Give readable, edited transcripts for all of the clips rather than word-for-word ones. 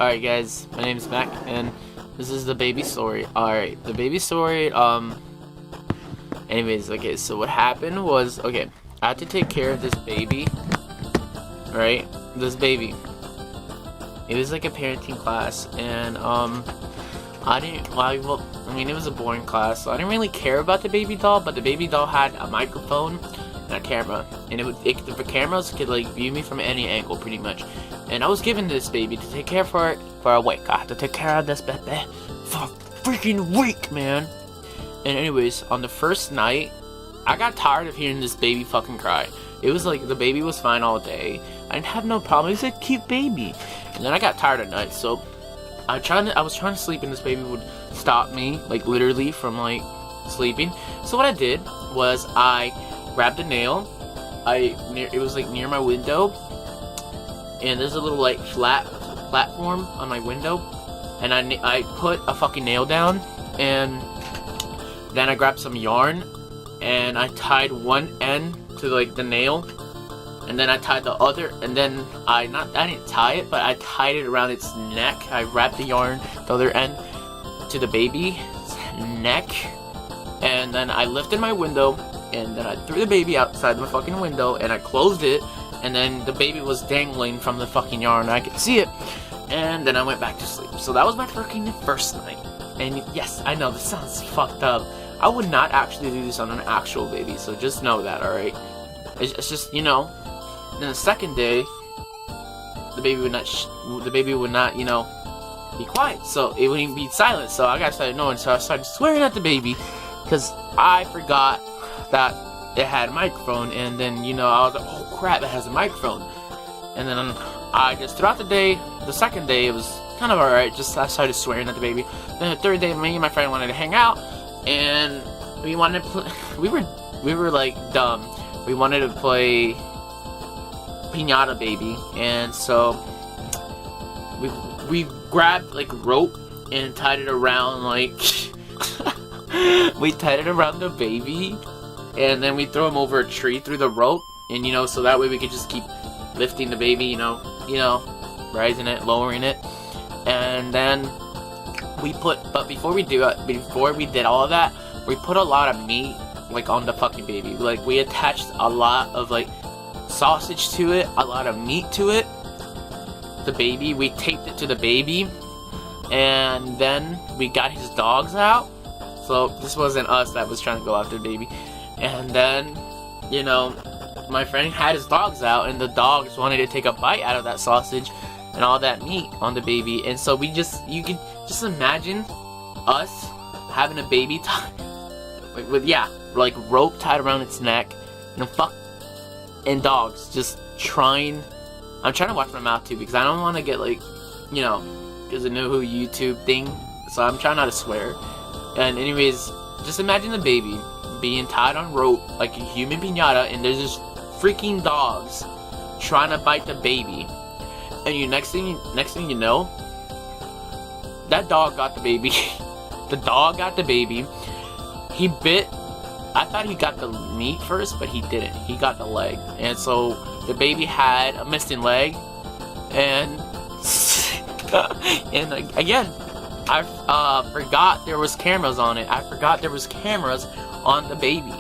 Alright guys, my name is Mac, and this is the baby story. Alright, the baby story, anyways, okay, so what happened was, okay, I had to take care of this baby, right, this baby. It was like a parenting class, and, I mean, it was a boring class, so I didn't really care about the baby doll, but the baby doll had a microphone and a camera, and the cameras could, like, view me from any angle, pretty much. And I was given this baby to take care for a week. I had to take care of this baby for a freaking week, man. And anyways, on the first night, I got tired of hearing this baby fucking cry. It was like the baby was fine all day. I didn't have no problem. It was a cute baby. And then I got tired at night, so I was trying to sleep, and this baby would stop me, like literally from like sleeping. So what I did was I grabbed a nail. It was like near my window. And there's a little like platform on my window, and I put a fucking nail down, and then I grabbed some yarn, and I tied one end to like the nail, and then I tied the other, and then I didn't tie it, but I tied it around its neck. I wrapped the yarn, the other end, to the baby's neck, and then I lifted my window, and then I threw the baby outside my fucking window, and I closed it. And then the baby was dangling from the fucking yarn. I could see it. And then I went back to sleep. So that was my freaking first night. And yes, I know this sounds fucked up. I would not actually do this on an actual baby. So just know that, alright? It's just, you know. Then the second day, the baby would not, you know, be quiet. So it wouldn't be silent. So I got started knowing. So I started swearing at the baby. Because I forgot that it had a microphone, and then, you know, I was like, oh crap, it has a microphone. And then I just, throughout the day, the second day, it was kind of alright, just I started swearing at the baby. Then the third day, me and my friend wanted to hang out, and we wanted to play, we were like dumb. We wanted to play Piñata Baby, and so we grabbed like rope and tied it around like, we tied it around the baby. And then we throw him over a tree through the rope, and you know, so that way we could just keep lifting the baby, you know, rising it, lowering it, and then but before we did all of that, we put a lot of meat like on the fucking baby. Like we attached a lot of like sausage to it, a lot of meat to it. The baby, we taped it to the baby, and then we got his dogs out. So this wasn't us that was trying to go after the baby. And then, you know, my friend had his dogs out, and the dogs wanted to take a bite out of that sausage and all that meat on the baby. And so you could just imagine us having a baby like rope tied around its neck, and dogs just trying. I'm trying to watch my mouth too, because I don't want to get like, you know, because I know who YouTube thing. So I'm trying not to swear. And anyways, just imagine the baby being tied on rope like a human piñata, and there's just freaking dogs trying to bite the baby. And next thing you know, that dog got the baby. The dog got the baby. He bit. I thought he got the meat first, but he didn't. He got the leg, and so the baby had a missing leg. And and again, I forgot there was cameras on it. I forgot there was cameras on the baby.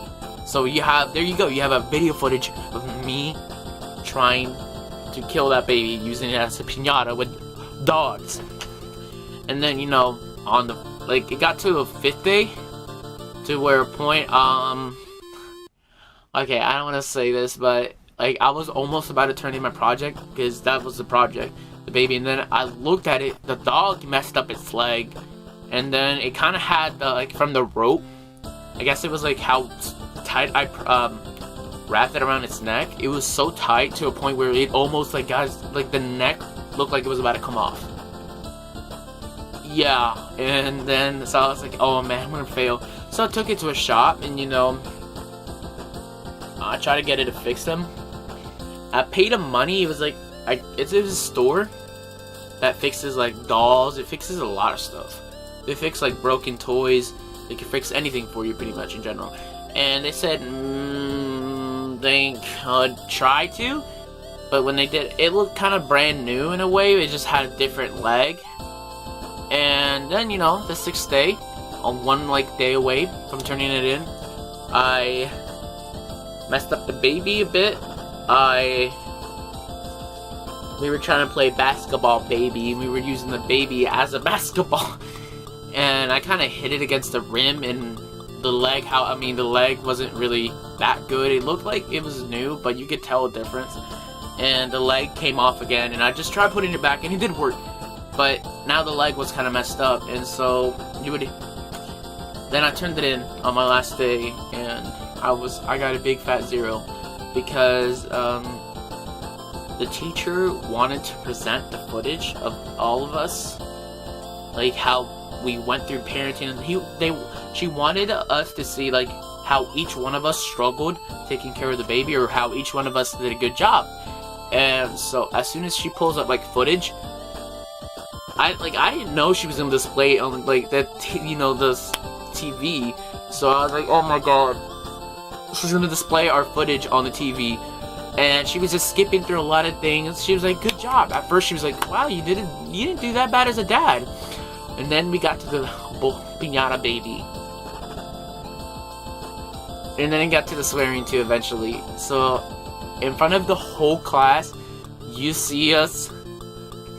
So there you go, you have a video footage of me trying to kill that baby, using it as a piñata with dogs. And then, you know, it got to a fifth day, to where a point, okay, I don't want to say this, but like I was almost about to turn in my project, because that was the project, the baby. And then I looked at it, the dog messed up its leg, and then it kind of had from the rope, I guess it was like how tight I wrapped it around its neck. It was so tight to a point where it almost like the neck looked like it was about to come off. Yeah, and then so I was like, oh man, I'm gonna fail. So I took it to a shop, and you know, I tried to get it to fix them. I paid him money. It was like it's a store that fixes like dolls. It fixes a lot of stuff. They fix like broken toys. They can fix anything for you, pretty much, in general. And they said, they try to. but when they did, it looked kind of brand new in a way. It just had a different leg. And then, you know, the 6th day, on one like day away from turning it in, I messed up the baby a bit. We were trying to play basketball baby, and we were using the baby as a basketball. And I kind of hit it against the rim, and the leg, the leg wasn't really that good. It looked like it was new, but you could tell a difference. And the leg came off again, and I just tried putting it back, and it did work. But now the leg was kind of messed up, and so then I turned it in on my last day, and I got a big fat 0 because the teacher wanted to present the footage of all of us, like how we went through parenting, and she wanted us to see like how each one of us struggled taking care of the baby, or how each one of us did a good job. And so as soon as she pulls up like footage, I didn't know she was gonna display it on like the TV. So I was like, oh my god, she's gonna display our footage on the TV. And she was just skipping through a lot of things. She was like, good job. At first she was like, wow, you didn't do that bad as a dad. And then we got to the piñata baby, and then it got to the swearing too eventually. So in front of the whole class, you see us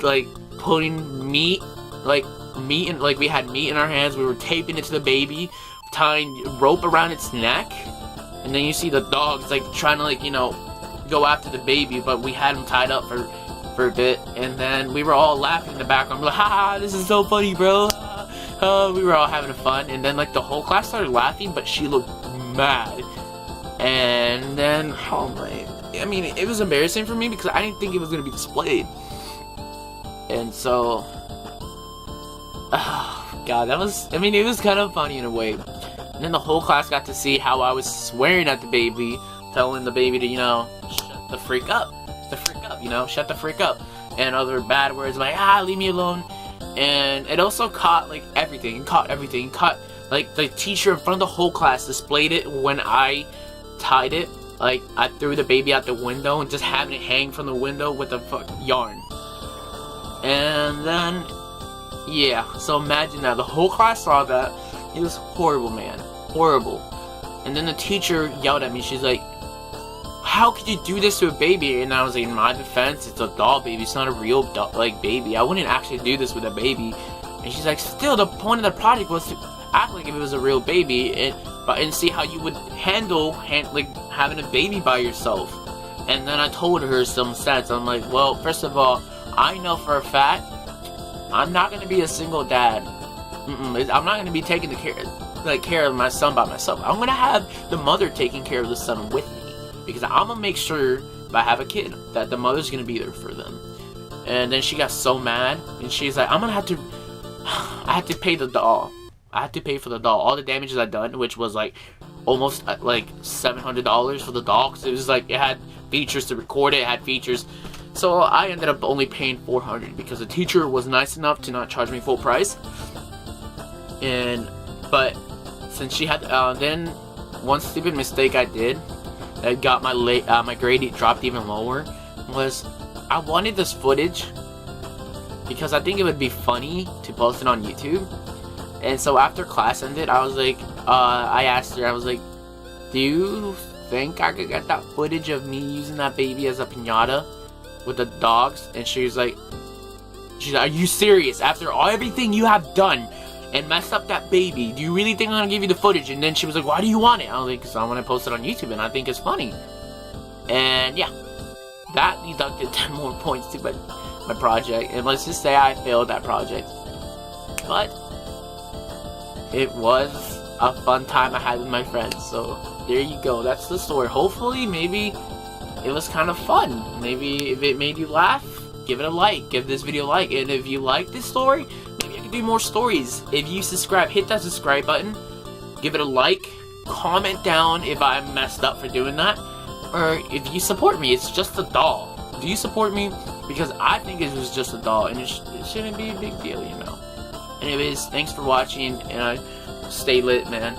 like putting meat, and like we had meat in our hands. We were taping it to the baby, tying rope around its neck, and then you see the dogs like trying to like, you know, go after the baby, but we had him tied up for a bit. And then we were all laughing in the background. We're like, haha, this is so funny, bro. We were all having fun. And then like the whole class started laughing, but she looked mad. And then it was embarrassing for me because I didn't think it was gonna be displayed. And so, oh god, it was kind of funny in a way. And then the whole class got to see how I was swearing at the baby, telling the baby to, you know, shut the freak up, you know, shut the freak up, and other bad words like, leave me alone. And it also caught like everything, caught like the teacher in front of the whole class displayed it when I tied it. Like I threw the baby out the window and just having it hang from the window with a yarn. And then, yeah, so imagine that. The whole class saw that. It was horrible, man. Horrible. And then the teacher yelled at me. She's like, how could you do this to a baby? And I was like, in my defense, it's a doll baby. It's not a real baby. I wouldn't actually do this with a baby. And she's like, still, the point of the project was to act like if it was a real baby and see how you would handle having a baby by yourself. And then I told her some sense. I'm like, well, first of all, I know for a fact I'm not gonna be a single dad. I'm not gonna be taking care of my son by myself. I'm gonna have the mother taking care of the son with me, because I'm gonna make sure if I have a kid that the mother's gonna be there for them. And then she got so mad, and she's like, I have to pay the doll. I had to pay for the doll. All the damages I'd done, which was like almost like $700 for the doll, because it was like it had features to record it, it had features. So I ended up only paying $400 because the teacher was nice enough to not charge me full price. But since she had, then one stupid mistake I did that got my grade dropped even lower was I wanted this footage because I think it would be funny to post it on YouTube. And so after class ended, I was like, I asked her, I was like, do you think I could get that footage of me using that baby as a piñata with the dogs? And she's like, are you serious? After everything you have done and messed up that baby, do you really think I'm gonna give you the footage? And then she was like, why do you want it? I was like, because I want to post it on YouTube and I think it's funny. And yeah, that deducted 10 more points to my project. And let's just say I failed that project. But it was a fun time I had with my friends. So there you go. That's the story. Hopefully, maybe it was kind of fun. Maybe if it made you laugh, give it a like. Give this video a like. And if you like this story, maybe I can do more stories. If you subscribe, hit that subscribe button. Give it a like. Comment down if I messed up for doing that. Or if you support me. It's just a doll. Do you support me? Because I think it was just a doll. And it shouldn't be a big deal, you know. Anyways, thanks for watching. And stay lit, man.